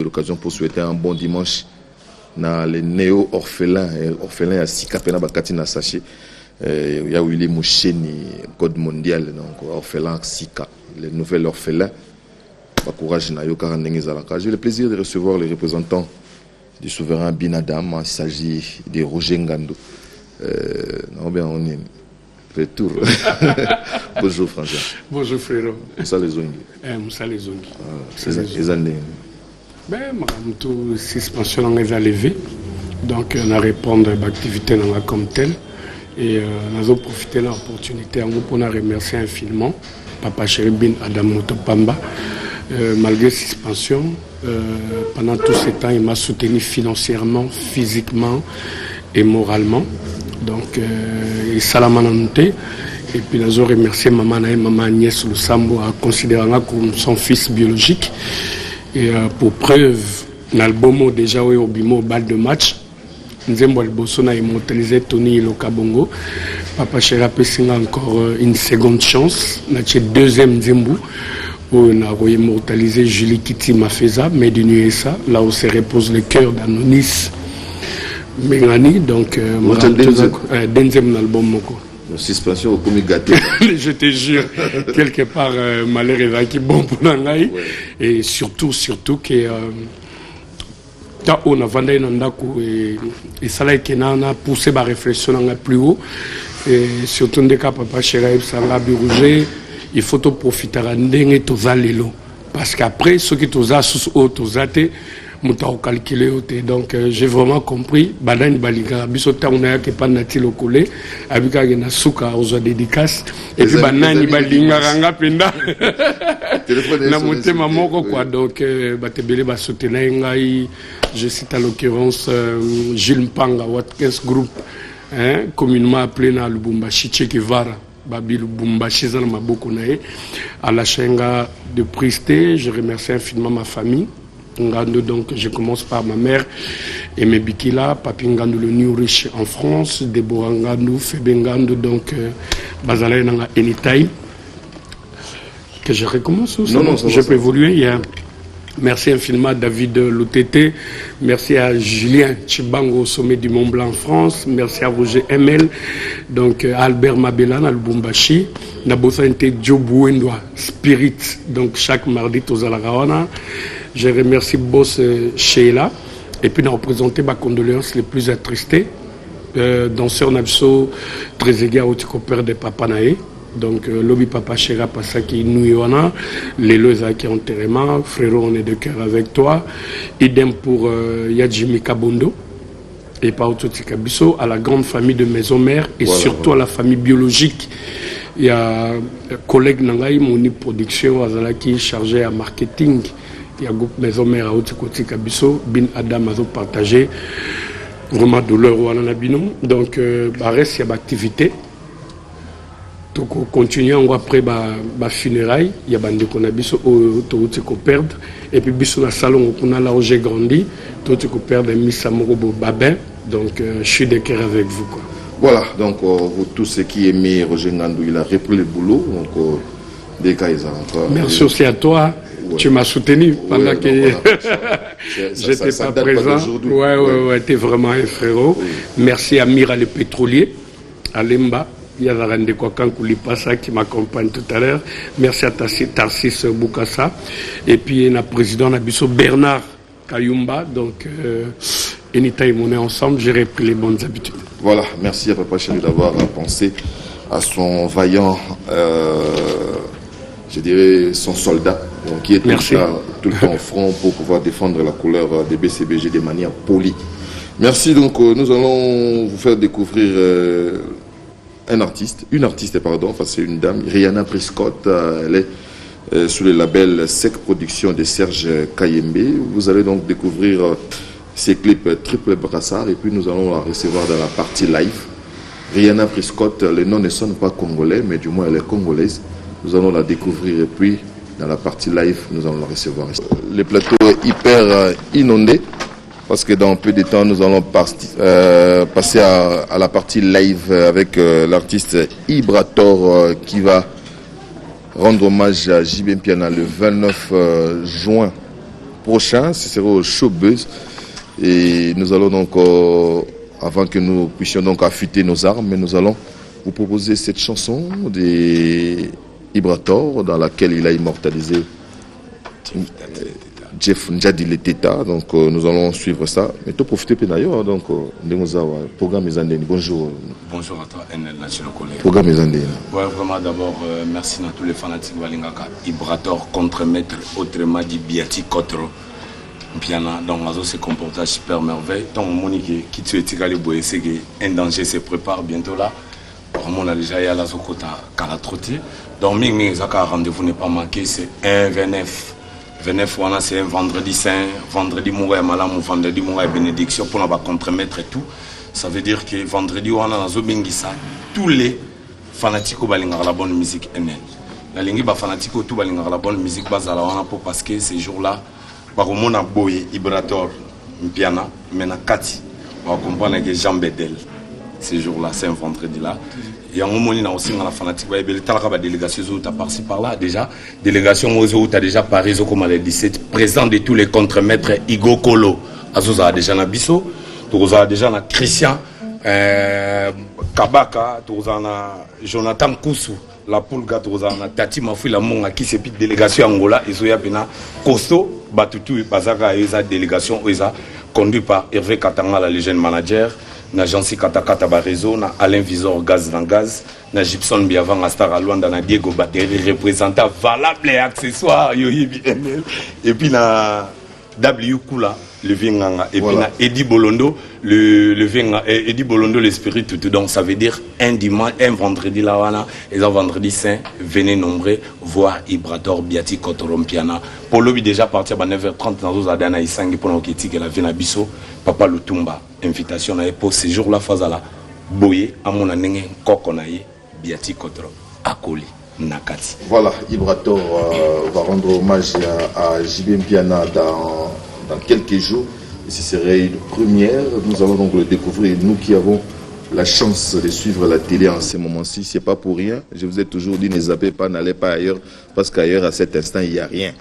L'occasion pour souhaiter un bon dimanche dans les néo-orphelins à Sikapena Bakati na Saché. Il y a Willy Moucheni, code mondial, donc orphelin Sika, les nouvelles orphelins. J'ai le plaisir de recevoir les représentants du souverain Binadam. Il s'agit de Roger Ngando. On est retour. Bonjour François. Bonjour frérot. Moussa les Zongi. Moussa les Zongi. C'est années. Ben, tout suspension est levé. Donc on a répondre à l'activité comme telle. Et on a profité de l'opportunité pour remercier infiniment Papa Chéri Bin Adam Motopamba. Malgré suspension, pendant tout ce temps, il m'a soutenu financièrement, physiquement et moralement. Donc, il salamanante. Et puis, nous avons remercié maman et maman Agnès Lusambo en considérant comme son fils biologique. Et pour preuve, l'album déjà au bimo balle de match. Nzembo Alboso a immortalisé Tony Ilokabongo. Papa Chéri a encore une seconde chance. Notre deuxième Nzembo. On a immortalisé Julie Kitty Mafeza, mais du Nuesa, là où se repose le cœur d'Anonis Mengani. Donc, deuxième album Moko. Suspension au commis gâté. Je te jure, quelque part, malheur est qui bon pour l'angaï. Et surtout que. On a vendu un andako et ça là qui a poussé ma réflexion plus haut. Et surtout, dès que Papa Chéri Sanga Birougé. Il faut profiter de tous les parce qu'après, ceux qui sont calculés, donc j'ai vraiment compris. Badan Baliga, Bisota, on a qui pas natilo collé, avec un souka aux dédicaces, et puis Banan Balinga Ranga Penda. La montée maman quoi, donc Batebele Basotenga, je cite à l'occurrence Gilles Mpanga, Watkins Group, communément appelé dans Lubumbashi Tchekivara. Babil Bumbashi à la Chenga de Pristé. Je remercie infiniment ma famille. Ngando, donc je commence par ma mère et mes Bikila, Papi Ngando le New Rich en France, Deborah Ngando, Febe Ngando, donc Bazalay Nanga Anytime. Que je recommence aussi. Non, je peux évoluer. Il y a merci infiniment à David Lotété. Merci à Julien Chibango au sommet du Mont Blanc en France. Merci à Roger ML. Donc Albert Mabelan à Lubumbashi. Nabosante Djobouendoa Spirit. Donc chaque mardi aux Alarawana. Je remercie Boss Sheila. Et puis nous représenté ma condoléances les plus attristées. Danseur Nabso Trezeguia Otiko père de Papanae. Donc, lobby Papa Chéri Pasaki Nouyona, les lois qui ont enterrement, frérot, on est de cœur avec toi. Idem pour Yadjimi Kabondo et Paototi Kabiso, à la grande famille de Maison Mère et surtout à la famille biologique. Il y a un collègue Nangaï, Moni Production, Azalaki, chargé à marketing. Il y a un groupe Maison Mère à Otikoti Kabiso, Bin Adam Azo partagé. Vraiment douleur ou Ananabino. Donc, reste, il y a l'activité. Donc, on continue après ma funérailles. Il y a des qu'on a biso qu'on perdre. Et puis, biso na salon où là où j'ai grandi, tout qu'on perdre Miss Amorobo Babin. Donc, je suis de cœur avec vous. Quoi. Voilà, donc, pour tous ceux qui aimaient Roger Ngando, il a repris le boulot. Donc, des cas, ils ont merci aussi à toi. Ouais. Tu m'as soutenu pendant que j'étais pas présent. Ouais, tu es vraiment un frérot. Oui. Merci à Mira le pétrolier, à Lemba. Il y a Rande Kwakan Koulipasa qui m'accompagne tout à l'heure. Merci à Tarsis Boukassa. Et puis, il y a le président Nabiso Bernard Kayumba. Donc, anytime on est ensemble, j'ai repris les bonnes habitudes. Voilà, merci à Papa Chéri d'avoir pensé à son vaillant, je dirais, son soldat, donc, qui est tout le temps au front pour pouvoir défendre la couleur des BCBG de manière polie. Merci, donc nous allons vous faire découvrir une artiste, enfin c'est une dame, Rihanna Prescott, elle est sous le label Sec Production de Serge Kayembe. Vous allez donc découvrir ses clips triple brassard et puis nous allons la recevoir dans la partie live. Rihanna Prescott, le nom ne sonne pas congolais, mais du moins elle est congolaise. Nous allons la découvrir et puis dans la partie live, nous allons la recevoir. Le plateau est hyper inondé parce que dans peu de temps, nous allons passer à la partie live avec l'artiste Ibrator qui va rendre hommage à JB Mpiana le 29 juin prochain, ce sera au Showbuzz. Et nous allons donc, avant que nous puissions donc affûter nos armes, nous allons vous proposer cette chanson d'Ibrator, dans laquelle il a immortalisé Jeff Ndjadi Leteta. Donc nous allons suivre ça. Mais tout profiter d'ailleurs. Donc programme Ezandeni. Bonjour. Bonjour à toi, NL National Collègue. Programme Ezandeni. Ouais, vraiment d'abord merci à tous les fanatiques Walingaka. Ibrator contre-maître, autrement dit Biati Kotro. Piana, donc Azo se comporte super merveille. Tant Monique qui tu es tiré c'est un danger se prépare bientôt là. Vraiment on a déjà eu à la Zokota Kalatroti. Donc Ming Zaka rendez-vous n'est pas manqué, c'est un 29. 29 c'est un vendredi saint, vendredi Moura Malam, vendredi Moura bénédiction pour la contre-maître et tout. Ça veut dire que vendredi on a Zobingisa, tous les fanatiques au balingar la bonne musique NN. La lingue ba fanatique au tout balingar la bonne musique bazala on a pour parce que ces jours-là par au monde a boyé Ibrator Mpiana mena Kati. On va comprendre que Jean Bedel ces jours-là, c'est un vendredi là. Et en moment, il y a aussi dans la fanatique, il y a une délégation qui a par-ci par-là. Déjà, délégation qui a déjà Paris, comme elle dit, c'est présent de tous les contre-maîtres Igo Kolo. Azoza déjà na Bisso, Touza déjà na Christian Kabaka, Touza na Jonathan Koussou, la Poulga, Touza na Tati Mafoui, la Monga qui s'est délégation Angola, et Zoya Bena, Kosto, Batutu, Bazaka, et sa délégation, conduit par Hervé Katanga, la légende manager. Na Jansi Katakata Barezo, na Alain Visor Gaz dans Gaz, na Gibson Biavan Astar Aluanda, na Diego Battery, représentant valable et accessoires, et puis na W Kula, le Vinganga, et puis na Eddie Bolondo, le Vinganga, Eddie Bolondo, l'esprit tout. Donc ça veut dire un dimanche, un vendredi là, et un vendredi saint, venez nombreux voir Ibrator Biati Kotorompiana. Pour l'objet déjà partir à 9h30 dans les Adana Isangi pour l'enquête, la Vena Bisso, Papa Lutumba. Invitation pour ce jour-là, Fazala, Boye, à mon année, Kokonaye, Biati Kotro, Akoli, Nakati. Voilà, Ibrator va rendre hommage à JB Mpiana dans quelques jours. Et ce serait une première. Nous allons donc le découvrir. Nous qui avons la chance de suivre la télé en ce moment-ci, c'est pas pour rien. Je vous ai toujours dit, ne zappez pas, n'allez pas ailleurs, parce qu'ailleurs, à cet instant, il n'y a rien.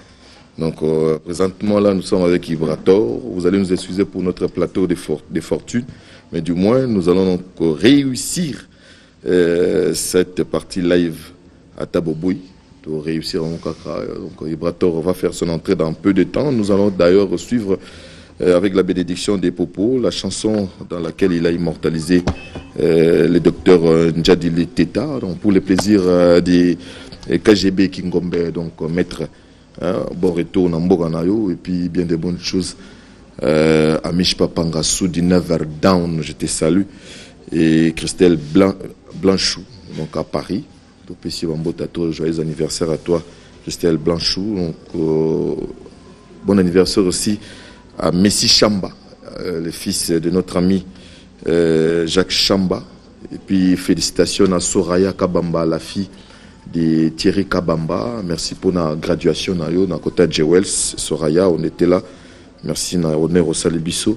Donc, présentement, là, nous sommes avec Ibrator. Vous allez nous excuser pour notre plateau de fortune. Mais du moins, nous allons donc réussir cette partie live à Taboboui. Pour réussir en Kakra. Donc, Ibrator va faire son entrée dans peu de temps. Nous allons d'ailleurs suivre, avec la bénédiction des Popos, la chanson dans laquelle il a immortalisé le docteur Ndjadi Leteta. Donc, pour le plaisir des KGB Kingombe, donc maître. Bon retour dans Mboganayo et puis bien des bonnes choses. Amish Papanga Soudina Verdown, je te salue. Et Christelle Blanchou, donc à Paris. Donc, ici, joyeux anniversaire à toi, Christelle Blanchou. Donc, bon anniversaire aussi à Messi Chamba, le fils de notre ami Jacques Chamba. Et puis, félicitations à Soraya Kabamba, la fille de Thierry Kabamba. Merci pour la graduation na côté de Jewels. Soraya, on était là. Merci na honneur au Salibiso.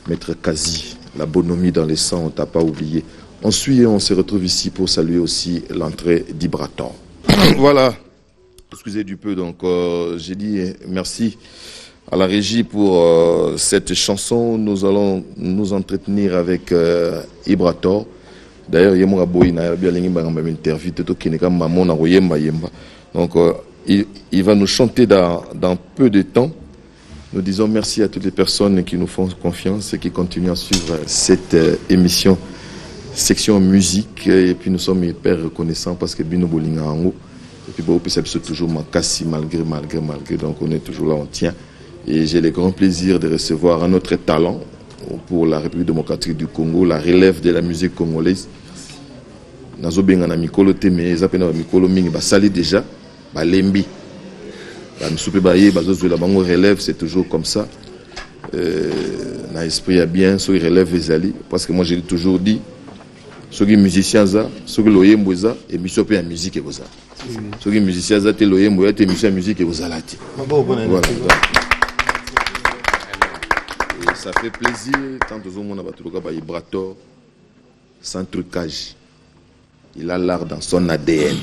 Maître Kazi, la bonhomie dans les sangs, on t'a pas oublié. On suit et on se retrouve ici pour saluer aussi l'entrée d'Ibrator. Voilà. Excusez du peu, donc j'ai dit merci à la régie pour cette chanson. Nous allons nous entretenir avec Ibrator. D'ailleurs, donc il va nous chanter dans peu de temps. Nous disons merci à toutes les personnes qui nous font confiance et qui continuent à suivre cette émission section musique. Et puis nous sommes hyper reconnaissants parce que Bino Bolinga en haut. Et puis c'est toujours Makassi malgré. Donc on est toujours là, on tient. Et j'ai le grand plaisir de recevoir un autre talent pour la République démocratique du Congo, la relève de la musique congolaise. Nazo benga na mikolo teme ezapena mikolo mingi basali déjà balembi ba misupe baye bazozo la bango relève, c'est toujours comme ça. Na esprit a bien ceux qui relève ezali parce que moi j'ai toujours dit ceux qui musiciens za ceux qui loyembo za et misupe ya musique boza. Ceux qui musiciens za te loyembo ya te musicien musique boza lati. Voilà. Et ça fait plaisir quand tout le monde a battu le cas Ibrator sans trucage. Il a l'art dans son ADN.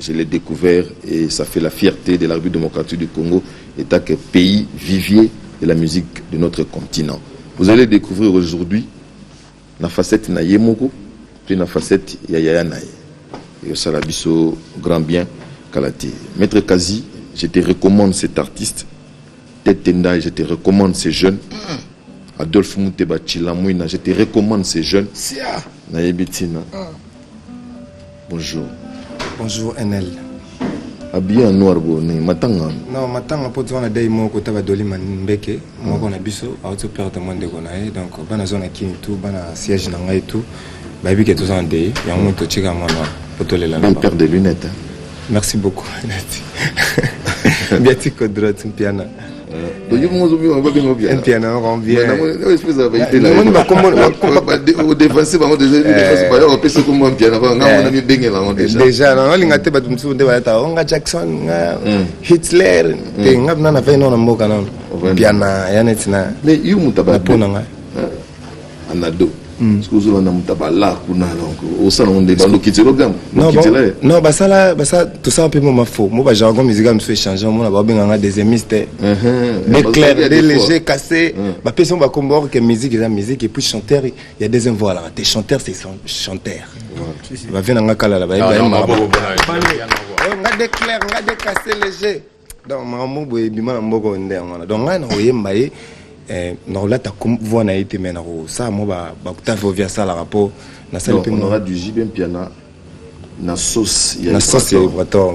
Je l'ai découvert et ça fait la fierté de la République démocratique du Congo, état que pays vivier de la musique de notre continent. Vous allez découvrir aujourd'hui la facette na Yemoko, puis la facette Yaya Naye. Et ça l'abisso grand bien Kalati. Maître Kazi, je te recommande cet artiste. Tetenda, je te recommande ces jeunes. Adolphe Mouteba Chilamouina, je te recommande ces jeunes. Nayebitina. Bonjour. Bonjour NL. Habillé en noir, matanga. Non, matanga pour toi on a des mots que tu vas donner manbeke. Moi on a biso, à autre père de monde de gonae. Donc bana zone qui tout, bana siège nanga et tout. Baby que tous en dé. Y'a un mot que tu as moi pour te les lancer. Bon père de lunettes. Merci beaucoup. Bien tu codroit un piano. Un piano rend bien. Au défensif, déjà, non, on a été battu sur des batailles. On a Jackson, Hitler, et on a fait non en canon. Piano, Yanetina. Mais il y a un ado. Non, bah ça, tout ça un peu mon faux. Moi, jargon musical me fait changer. Moi, on a des émistes, des clairs, des légers, cassés. Ma personne va comprendre que musique est la musique et puis chanteur, il y a des voix là. Tes chanteurs, c'est chanteur. Va venir dans la cala là. On a des clairs, on a des cassés légers. Donc, maman, boy, bima mbogo ndé. Donc, on a oyé non là ta voix n'a été mais ça moi bah tu as via ça la rapport na ça on aura du jibin piano na sauce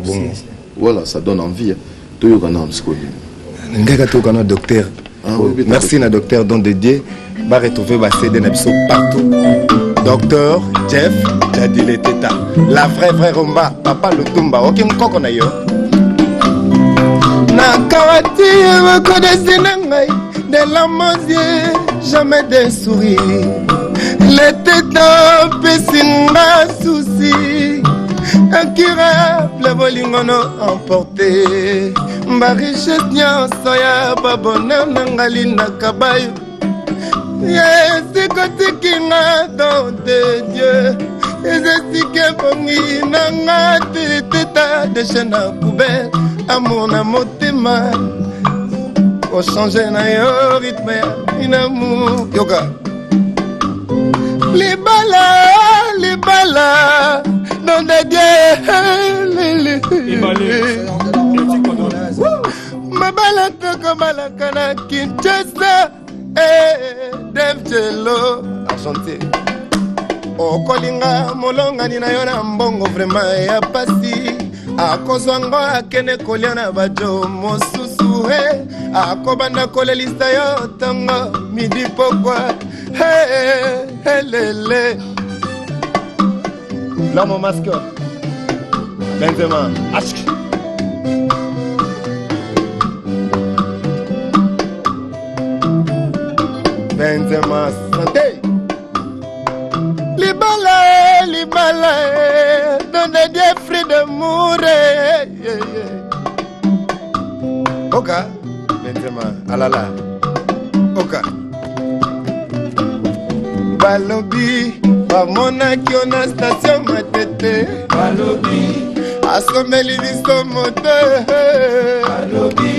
bon voilà ça donne envie tout yo kana mskoli ndeka to kana docteur merci na docteur don dédié va retrouver ba CD na biso partout docteur Jeff Jadile Teta la vraie rumba papa Lutumba aucun koko na yo na kawati wa kodesina ngai de la mosier, jamais des sourires. L'été d'un pessinga souci. Incurable, volingono emporté. Ma richesse n'y soya, pas bonheur, nangali nakabayo. Yes, c'est côté qui n'a dans de Dieu. Et c'est ce qui pour moi, n'a pas de chaîne à poubelle. Amour na motema. Pour changer na rythme inamu yoga les balas dans des dieux ma bala toko balakana Kinshasa Dev Jello enchanté okolinga molonga ni na yo na mbongo vraiment ya pasi akozwanga akene kolia na bajo mosusu akobanda kolelisa yo tango midi pokwa lele l'homme masque Benzema ashk Benzema santé libala dans des fruits d'amour Oka Benzema alala Oka Balobi Bamona qui on a station matete Balobi Asomeli biso moteur Balobi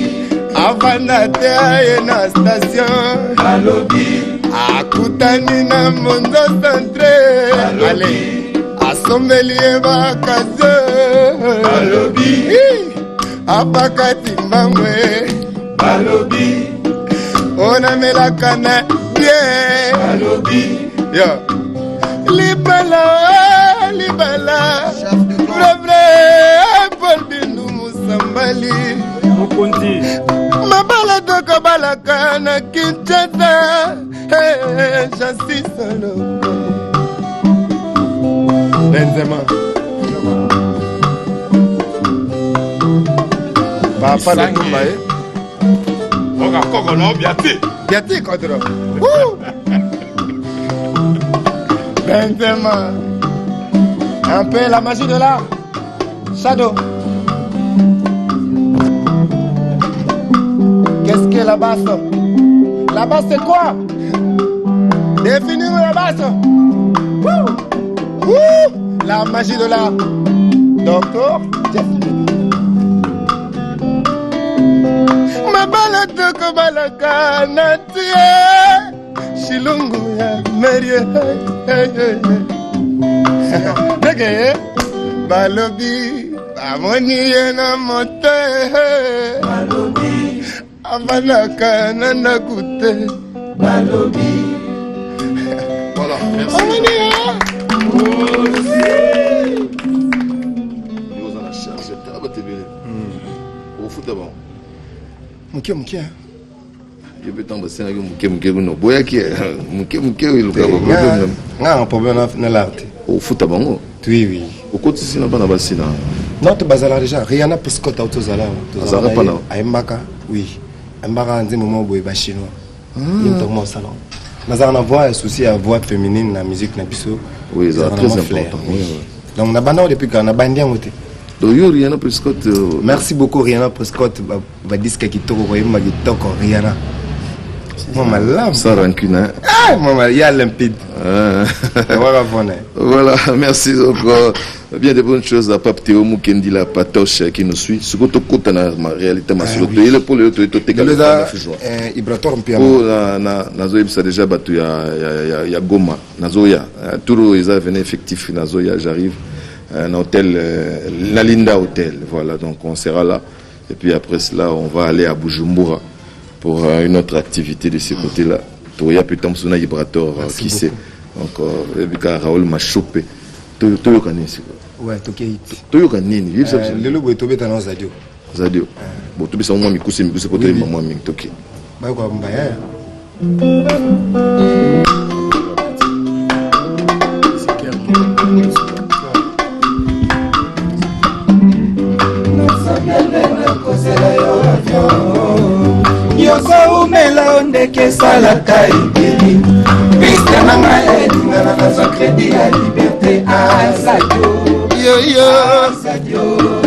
Avana te aye na station Balobi Akutani na mondo centre Allez Asomeli eba kaze Balobi Apakati mbangwe Balobi Ona melakana bien Balobi Yo Libala Vrai Paul Bindu Musambali Mukundi Mabala toko balakana Kinshasa J'assis solo Benzema Papa le Tumba Oga koko no Biati kodro Benzema un peu la magie de l'art Shadow qu'est-ce que la basse? La basse c'est quoi? Définis-moi la basse. La magie de l'art Docteur Mabala toko balaka natie Shilungu ya merie Nege Balobi Amoni yena mote Balobi Amalaka nana kute Balobi. Voilà, merci. Vous en a chargé, t'as battu bien. Au foot d'abord. Mouké. Je vais t'en passer avec Mouké, non. Boya qui est Mouké, il a un problème dans l'art. Au foot d'abord. Oui. Au côté, c'est pas dans Bassina. Non, tu bazala déjà. Rihanna Prescott Autozala. Azara pas là. À Mbaka, oui. Mbaka, un moment où il est chinois. Il est au salon. Nous avons un souci à voix féminine dans la musique. Oui, c'est très important. Donc, nous avons depuis qu'on a bandé en côté. Donc, Rihanna Prescott. Merci beaucoup, Rihanna Prescott. Va dire qu'il y a Rihanna. Maman, là. Ça rancune. Ah, maman, il y a limpide. Voilà, merci. Donc, bien de bonnes choses à Pape Théo Moukendi, la patoche qui nous suit. Ce que tu as dans la réalité, il est pour le Ibrator Pour Nazoïb, ça déjà battu. Il y a Goma, Nazoya. Tout les a venu effectif. Nazoya, j'arrive. Un hôtel, Nalinda Hôtel. Voilà, donc on sera là. Et puis après cela, on va aller à Bujumbura pour une autre activité de ce côté-là. Toya Petam Suna Ibrator, qui sait. Donc, Raoul m'a chopé. Toyo Kanisi. Ouais, Tokéit. Toyo Kanini. Le logo est tombé dans nos Zadio. Zadio. Bon, tout ça, moi, je suis pour te moi, je suis Bah, quoi, Mbaya. Yoko umela ondeke salaka ibili Pista na ngai edinga na nazo kredi ya liberté Azadio Yo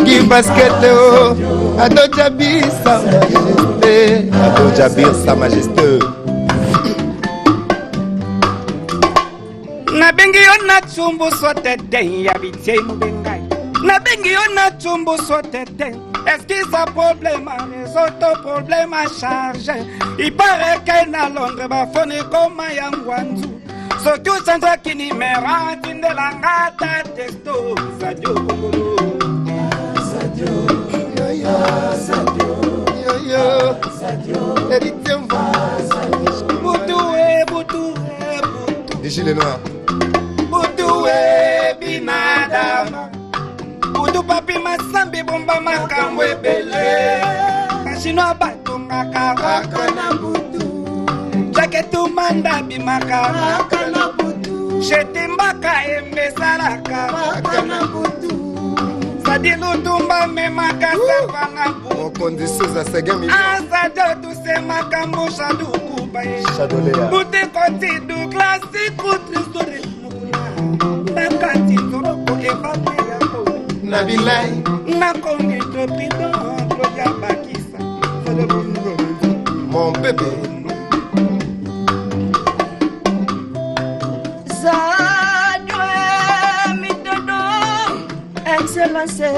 Give basket o Adojabir sa majesté Adojabir sa majesté Nabengi yo na tumbu sote den ya bitie mubengai Nabengi yo na tumbu sote den Est-ce qu'il y a un problème à résoudre, un problème à charger? Il paraît qu'il y a Londres, il faut comme Yangwanzu. Surtout Sandra qui n'y met rien, qui ne l'a pas testo. Sadio, Boutou. D'ici les noirs. Boutou, binadama. Udu papi masambi bomba makambo ebele Kashino batunga karaka na butu Jaketu manda bimaka raka na butu Shetimbaka embe salaka raka na butu Sadilu tumba memaka sapa na butu Mokondiso za sega milio Asadio tuse makambo shadu kubaye Bute koti du klasi kutri stori Nakati toroko evate ya Nabilai Nakongi to pridon Claudia Bakisa Mon bébé Zadwe mitodo Excellence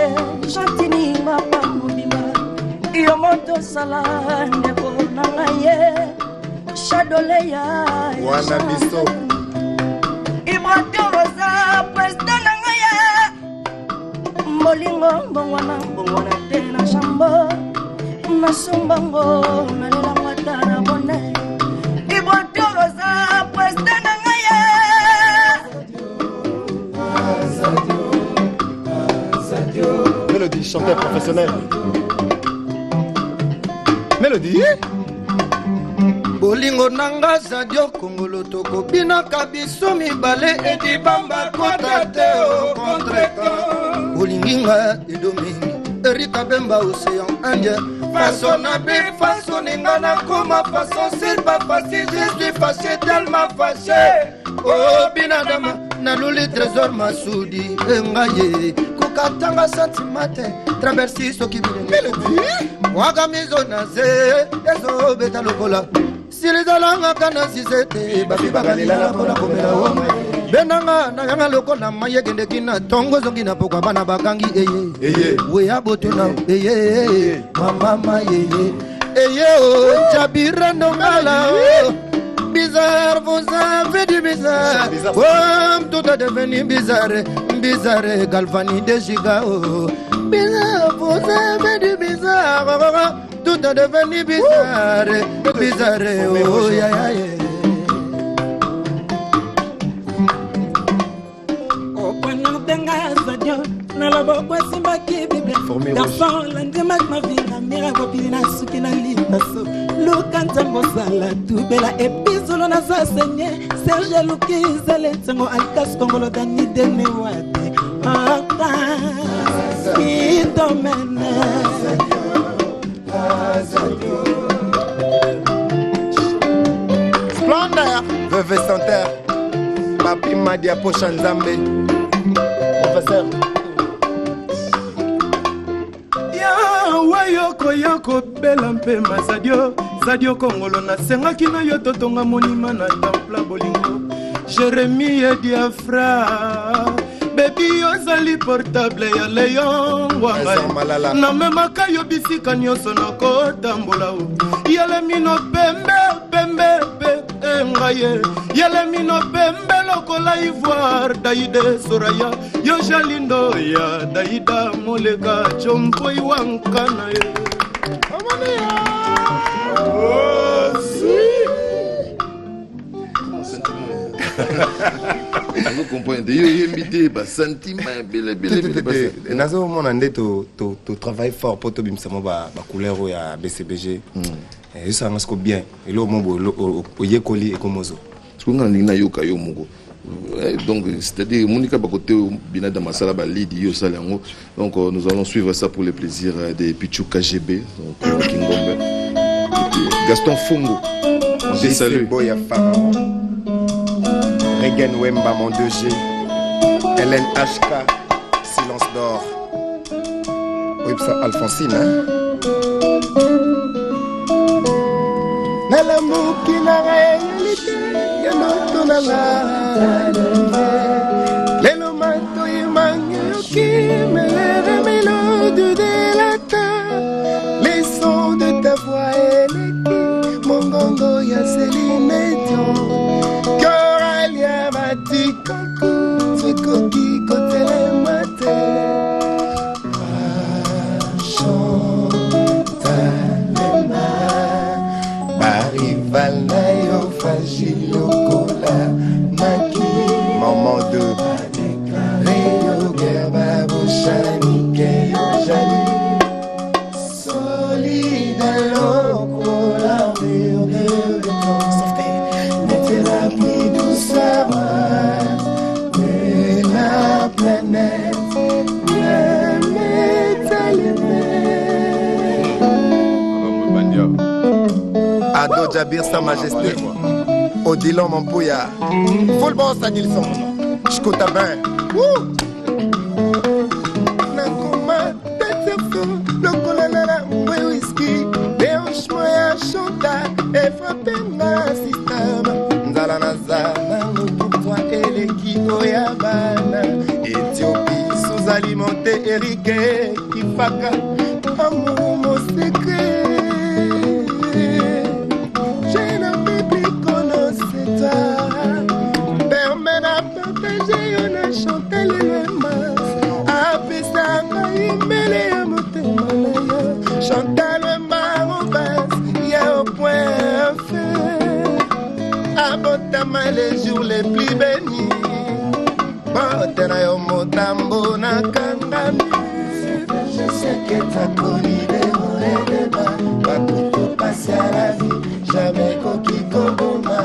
Chantini mapa mubima Iyo moto sala Nebo nangaye Shadoleya Wana biso Ibrato Rosa President nangaye Molingo mbongwana tena shambo Masumbango nalela mwatana bone Ibotoroza President nangaye Mélodie, chanteur professionnel. Mélodie Bolingo nanga Zadio Kongolo toko binaka biso mibale edi bamba kota te o kontreka Bolinginga edomingi Erika Bemba Océan Indien Façon nabe, façon ninga na koma façon c'est pas facile, je suis fâché, tellement fâché Oh binadama, na luli trésor Masudi Engaye, kukatanga sentimate Traversi soki Mélodie Wagamizo naze, ezo beta lokola Silizalanga kana zizete, babi bagalila la kona komela wome benanga na yanga loko na mayegende kina tongo zongi na pokwa bana bakangi eye we abotuna eye mama eye o Jabira Nongala bizarre, vous avez du bizarre. Comme tout est devenu bizarre, Galvani de Gigao. Bizarre, vous avez du bizarre. Tout est devenu bizarre, oh ya ya ya. Au point d'engager, na la boque simba qui bible. Garçon, l'endemain ma vie, la mère a copié na suki na lipaso. Lukanta mosala tout bela episolo na sa senye Serge Lukizale tsango alkas kongolo dani dene wate idomene Splendeur, veuve Santerre, papi Madia Pochanzambe, professeur. Wayoko yoko bela mpe mazadio Zadio Kongolo na senga kina yo totonga monima na templa bolingo Jérémie Diafra Baby ozali portable ya Leon Wangai na memaka yo bisika nyoso na kotambola o Yele mino pembe ngaye Yele mino pembe lokola ivoire Daide Soraya Yo jalindo ya Daida moleka chompo iwankana ye Vous comprenez, il y a invité, sentiment, Nazo mon andé to travail fort pour to bimsamo ba couleur ya BCBG. Et ça marche bien. Et là au yekoli et komozo. Ce qu'on a dit na yoka yo mugo. Donc c'est-à-dire Monica Bakote bina da masala ba lead yo salango. Donc nous allons suivre ça pour le plaisir des Pichou KGB donc Kingombe. Gaston Fongo. On dit salut. Boya Pharaon. Regen Wemba mon 2G. Hélène HK. Silence d'or. Oui, ça Alphonsine hein. Nala mukina réalité yanoto nala lelo manto imangi okime les mélodies de la terre les sons de ta voix eleki mongongo ya Céline Dion Coralia Matiko Tikoki kotele mate Valnayo Fagilo Kola Maki Maman de Rayo Gerba Boshani Keyo Jali Solide Lokola Rio de N'était la pluie douceur de la planète La métallimée Ado Jabir Sa Majesté Odilon Mampouya Full Boss Adilson Chkota Ben Nakoma Tetefo Lokola Nana Mwe Whisky Déhanche Moya Chanta Et frappé na système Nzala Nazana Pour toi Eleki Oyabana Éthiopie Sous-alimenté Erike Kifaka Amour mon secret Permets à partager, on a chanté les masses. Apesanga, imele ya motema. Chanta le marron basse, y'a au point fait. Abotama les jours les plus bénis. Botena yo motambo na kangami. Je sais que t'as connu des hauts et des bas. Pas tout passer à la vie, jamais coquille comme Boma.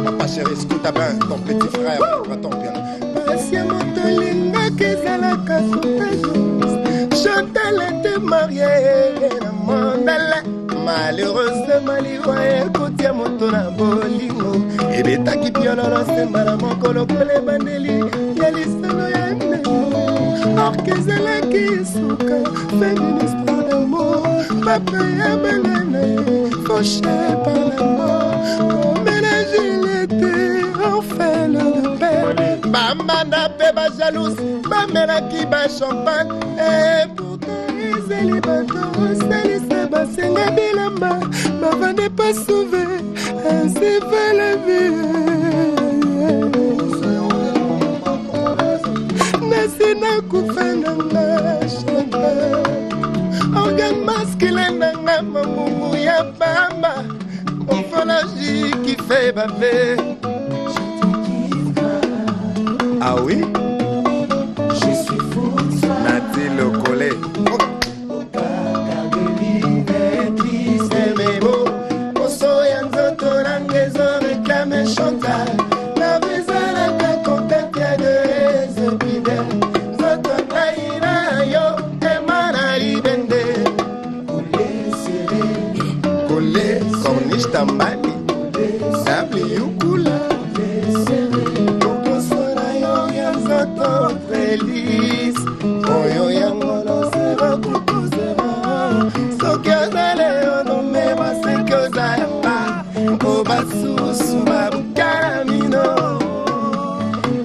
Papa chéri, Scouta Ben, ton petit frère, ton piano. Patiemment, Tolinga, Kézalaka, Chantal était mariée, la mandala. Malheureuse, Maliwa, Kotia, Motona, Bolingo. Et Beta qui piolo, c'est Malamon, Kolokole, Bandeli, Yalisano, Yane. alors qu'ezalaki suka féministe d'amour papa ya balana fauché par la mort ménage il était orphelin de père bamanda pe ba jalouse bamelaki ba champagne et pourtant ezali bato osalisa basenga bilamba bavande pas sauvé ainsi va la vie nasina kufananga chanta organe masculin nanga mamumu ya bamba morphologie qui fait baver. Ah oui, je suis fou Nati le collet Chantal, la maison la contente de épidèmes. Votre traïna yo, et manali bende. Collé, corniche tambali, sable yukula. Tokosona yo, yanzoto feliz. Oyo yangolo sera kutu sera. Sokiazale ono meba sekiozayamba. Obasusu babu camino.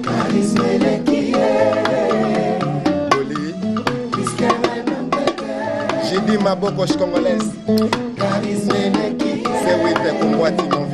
Charisme l'équipe. Oli. J'ai dit ma bocoche congolaise. Charisme l'équipe. C'est oui, t'es pour moi, tu m'en